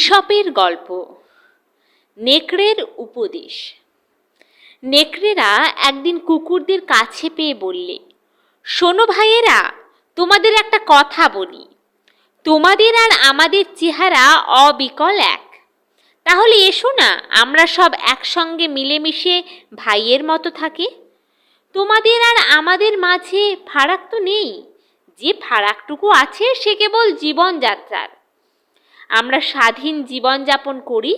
ঈশপের গল্প। নেকড়ের উপদেশ। নেকড়েরা একদিন কুকুরদের কাছে পেয়ে বললে, শোনো ভাইয়েরা, তোমাদের একটা কথা বলি। তোমাদের আর আমাদের চেহারা অবিকল এক। তাহলে এসো না, আমরা সব একসঙ্গে মিলেমিশে ভাইয়ের মতো থাকি। তোমাদের আর আমাদের মাঝে ফারাক তো নেই, যে ফারাকটুকু আছে সে কেবল জীবনযাত্রার। আমরা স্বাধীন জীবনযাপন করি,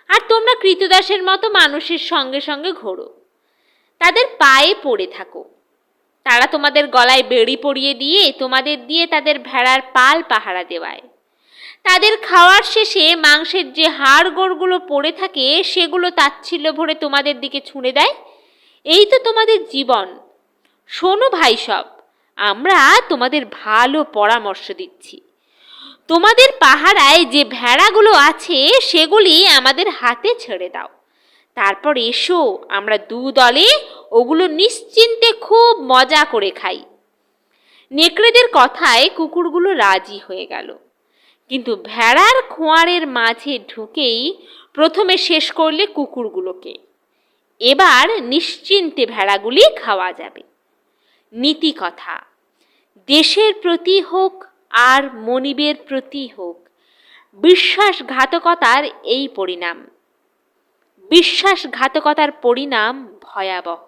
আর তোমরা কৃতদাসের মতো মানুষের সঙ্গে সঙ্গে ঘোরো, তাদের পায়ে পড়ে থাকো। তারা তোমাদের গলায় বেড়ি পরিয়ে দিয়ে তোমাদের দিয়ে তাদের ভেড়ার পাল পাহারা দেওয়ায়। তাদের খাওয়ার শেষে মাংসের যে হাড় গোড়গুলো পড়ে থাকে সেগুলো তাচ্ছিল্য ভরে তোমাদের দিকে ছুঁড়ে দেয়। এই তো তোমাদের জীবন। শোনো ভাই সব, আমরা তোমাদের ভালো পরামর্শ দিচ্ছি। তোমাদের পাহারায় যে ভেড়াগুলো আছে সেগুলি আমাদের হাতে ছেড়ে দাও। তারপর এসো, আমরা দু দলে ওগুলো নিশ্চিন্তে খুব মজা করে খাই। নেকড়েদের কথায় কুকুরগুলো রাজি হয়ে গেল, কিন্তু ভেড়ার খোঁয়ারের মাঝে ঢুকেই প্রথমে শেষ করলে কুকুরগুলোকে। এবার নিশ্চিন্তে ভেড়াগুলি খাওয়া যাবে। নীতি কথা, দেশের প্রতি হোক আর মনিবের প্রতি হোক, বিশ্বাসঘাতকতার এই পরিণাম। বিশ্বাসঘাতকতার পরিণাম ভয়াবহ।